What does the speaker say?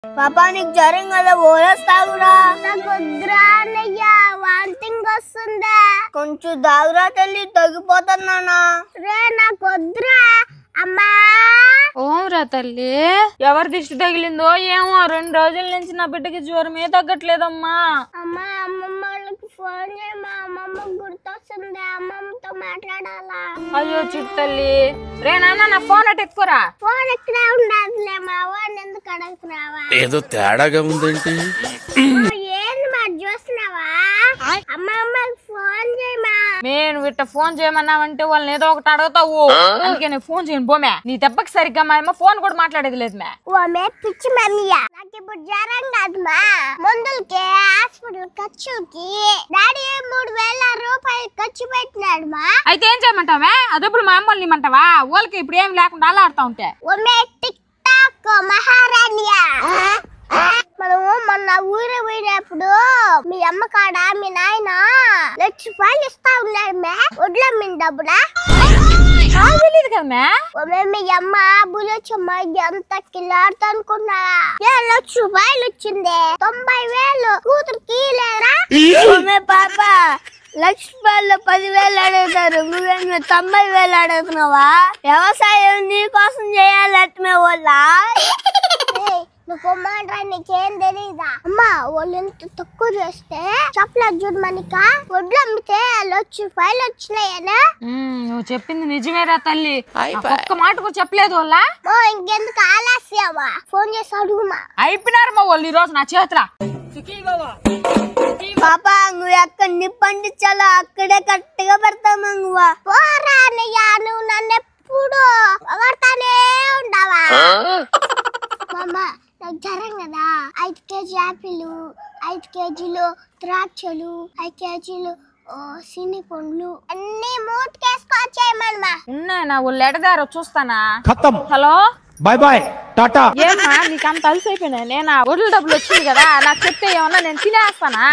పాపా నీకు జ్వరం కదా ఓరేస్తావురా. నాకు వద్దురా అన్నయ్య, వాంతింగ్ వస్తుందా. కొంచెం దాగురా తల్లి, తగ్గిపోతున్నానా. రే నాకు వద్దురా అమ్మా. ఓంరా తల్లి, ఎవరి దిష్టి తగిలిందో ఏమో 2 రోజుల నుంచి నా బిడ్డకి జ్వరమే తగ్గట్లేదమ్మా. అమ్మా అమ్మమ్మ వాళ్ళకి ఫోన్ చేయమా, అమ్మమ్మ గుర్తొస్తుంది, అమ్మమ్మతో మాట్లాడాలా. అయ్యో చిట్టు తల్లి, రే నాన్న నా ఫోన్ అటు ఎక్కురా. ఫోన్ ఎక్కడే ఉండదులే మా వాడిని ఎందుకు అడుగుతున్నావా. ఏదో తేడాగా ఉందేంటి. ఏంది మరి చూస్తున్నావా. అమ్మమ్మకి ఫోన్ చేయమా. నేను విట్ట ఫోన్ చేయమన్నావంటే వాళ్ళని ఏదో ఒకటి అడుగుతావు, అందుకే నేను ఫోన్ చేయను పోమే. నీ దెబ్బకి సరిగ్గా మా అమ్మ ఫోన్ కూడా మాట్లాడేది లేదు మే. ఓమే పిచ్చి మమ్మీయా, నాకు ఇప్పుడు జ్వరం కాదుమా, మందులకి హాస్పిటల్ ఖర్చుకి డాడీ 3000 రూపాయలు ఖర్చు పెట్టినాడు మా. అయితే ఏం చేయమంటావే, అదప్పుడు మా అమ్మల్ని ఇమ్మంటావా? వాళ్ళకి ఇప్పుడు ఏం లేకుండా అలా ఆడుతా ఉంటే. ఓమే టిక్ టాక్ మహారాణియా, మనము మొన్న ఊరు పోయినప్పుడు మీ అమ్మ కాడ మీ నాయన 1,00,000 రూపాయలు ఇస్తా ఉన్నాడు మే. వడ్ల మీద డబ్బులా తెలియదు కదా మీ అమ్మ బులచమ్మ ఎంత కిలాడుతా అనుకున్నా. 1,00,000 రూపాయలు వచ్చింది, 90,000 కూతురికి లేరా. పాప 1,00,000 రూపాయలు 10,000 అడుగుతారు, నువ్వేమో 90,000 అడుగుతున్నావా. వ్యవసాయం నీ కోసం చేయాలట్మే వాళ్ళ. నువ్వు మాట నీకేం తెలీదా అమ్మా. వాళ్ళు ఎంత తక్కువ చేస్తే చెప్పలేదు చూడు మనక. వడ్లు అమ్మితే 1,00,000 రూపాయలు వచ్చినాయనా. నువ్వు చెప్పింది నిజమేరా తల్లి, ఒక్క మాట కూడా చెప్పలేదు వాళ్ళ. ఇంకెందుకు ఆలస్యమా, ఫోన్ చేసి అడుగుమా. అయిపోయినారు మా వాళ్ళు ఈ రోజు నా చేతుల. పాపా నువ్వు ఎక్కడ పండించాలో అక్కడే కరెక్ట్గా పెడతామా. నువ్వు పోరా అన్నయ్య, నువ్వు నన్ను ఎప్పుడు పొగడతానే ఉండవా. నాకు జ్వరం కదా, 5 కేజీ యాపిల్, 5 కేజీలు ద్రాక్షలు, 5 కేజీలు సిని పండ్లు అన్ని మూటకేసుకొచ్చేయమా. ఉన్నాయి నా వాళ్ళు ఎడదారో చూస్తానా. హలో బాయ్ బాయ్ టాటా. ఏమా నీకు అంత అలసి అయిపోయినా? నేను ఒడ్ల డబ్బులు వచ్చింది కదా, నాకు చెప్తే ఏమన్నా నేను తినేస్తానా.